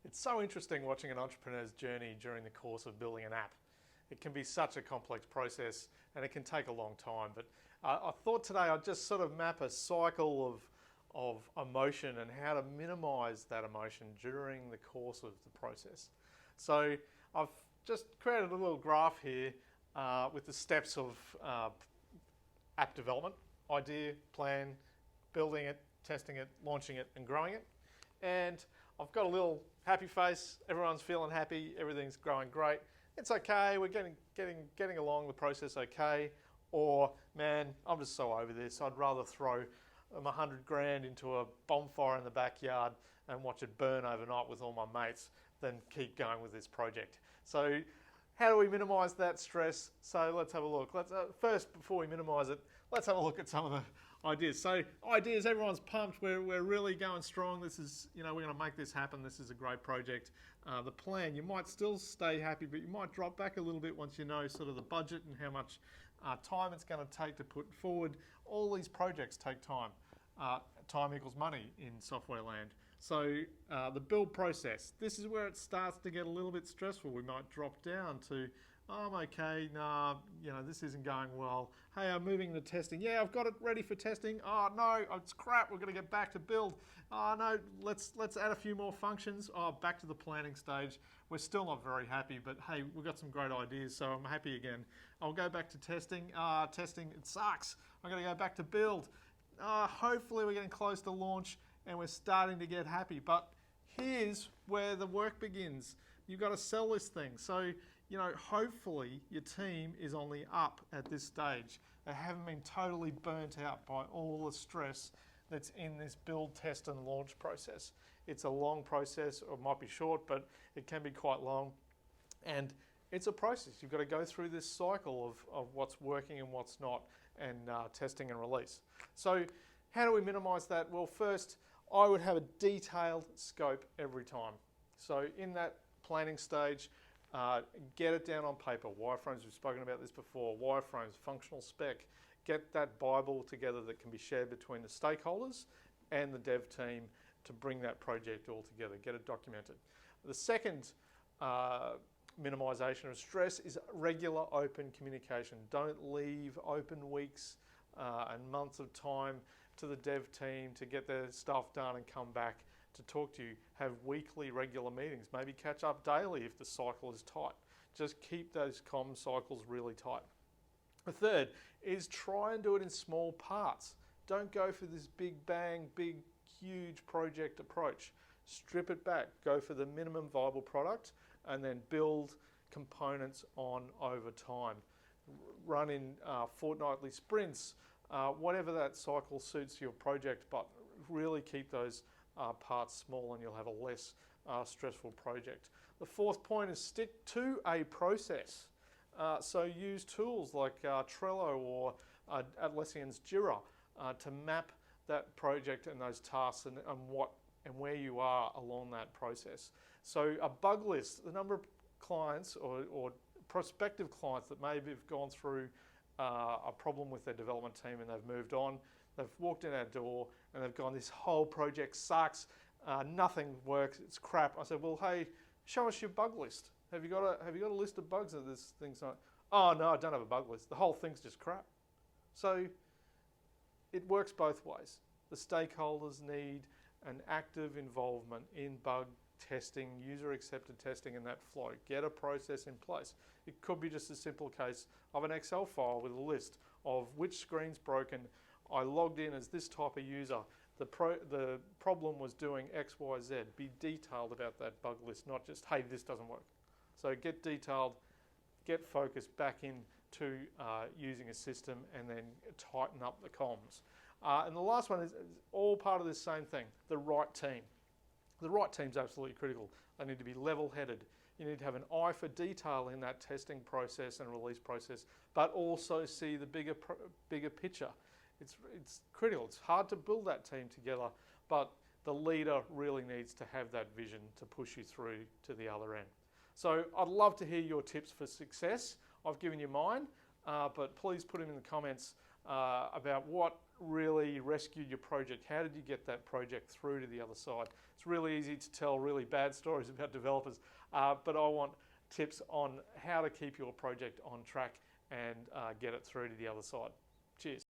It's so interesting watching an entrepreneur's journey during the course of building an app. It can be such a complex process and it can take a long time. But I thought today I'd just sort of map a cycle of emotion and how to minimize that emotion during the course of the process. So I've just created a little graph here with the steps of app development: idea, plan, building it, testing it, launching it, and growing it. And I've got a little happy face. Everyone's feeling happy. Everything's growing great. It's okay. We're getting along the process okay. Or, man, I'm just so over this. I'd rather throw 100 grand into a bonfire in the backyard and watch it burn overnight with all my mates than keep going with this project. So how do we minimise that stress? So let's have a look. First, before we minimise it, let's have a look at some of the ideas. So ideas, everyone's pumped. We're really going strong. This is, we're going to make this happen. This is a great project. The plan, you might still stay happy, but you might drop back a little bit once you know sort of the budget and how much time it's going to take to put forward. All these projects take time. Time equals money in software land. So the build process, this is where it starts to get a little bit stressful. We might drop down to, oh, I'm okay, nah, this isn't going well. Hey, I'm moving to testing. Yeah, I've got it ready for testing. Oh no, it's crap, we're gonna get back to build. Oh no, let's add a few more functions. Oh, back to the planning stage. We're still not very happy, but hey, we've got some great ideas, so I'm happy again. I'll go back to testing. Testing, it sucks. I'm gonna go back to build. Hopefully we're getting close to launch and we're starting to get happy. But here's where the work begins. You've got to sell this thing. So, hopefully your team is on the up at this stage. They haven't been totally burnt out by all the stress that's in this build, test and launch process. It's a long process, or it might be short, but it can be quite long. And it's a process. You've got to go through this cycle of what's working and what's not, and testing and release. So how do we minimize that? Well, first, I would have a detailed scope every time. So in that planning stage, get it down on paper. Wireframes, we've spoken about this before. Wireframes, functional spec. Get that Bible together that can be shared between the stakeholders and the dev team to bring that project all together. Get it documented. The second minimization of stress is regular open communication. Don't leave open weeks and months of time to the dev team to get their stuff done and come back to talk to you. Have weekly regular meetings. Maybe catch up daily if the cycle is tight. Just keep those comm cycles really tight. The third is try and do it in small parts. Don't go for this big bang, big, huge project approach. Strip it back. Go for the minimum viable product and then build components on over time. Run in fortnightly sprints, whatever that cycle suits your project, but really keep those parts small and you'll have a less stressful project. The fourth point is stick to a process. So use tools like Trello or Atlassian's Jira to map that project and those tasks and what and where you are along that process. So a bug list, the number of clients or prospective clients that maybe have gone through a problem with their development team and they've moved on, they've walked in our door and they've gone, this whole project sucks, nothing works, it's crap. I said, well, hey, show us your bug list. Have you got a list of bugs that this thing's not? Oh no, I don't have a bug list. The whole thing's just crap. So it works both ways. The stakeholders need an active involvement in bug testing, user-accepted testing, and that flow. Get a process in place. It could be just a simple case of an Excel file with a list of which screen's broken. I logged in as this type of user. The problem was doing X, Y, Z. Be detailed about that bug list, not just, hey, this doesn't work. So get detailed, get focused back into using a system, and then tighten up the comms. And the last one is all part of this same thing, the right team. The right team's absolutely critical. They need to be level-headed. You need to have an eye for detail in that testing process and release process, but also see the bigger picture. It's critical. It's hard to build that team together, but the leader really needs to have that vision to push you through to the other end. So I'd love to hear your tips for success. I've given you mine, but please put them in the comments about what really rescued your project. How did you get that project through to the other side? It's really easy to tell really bad stories about developers, but I want tips on how to keep your project on track and get it through to the other side. Cheers.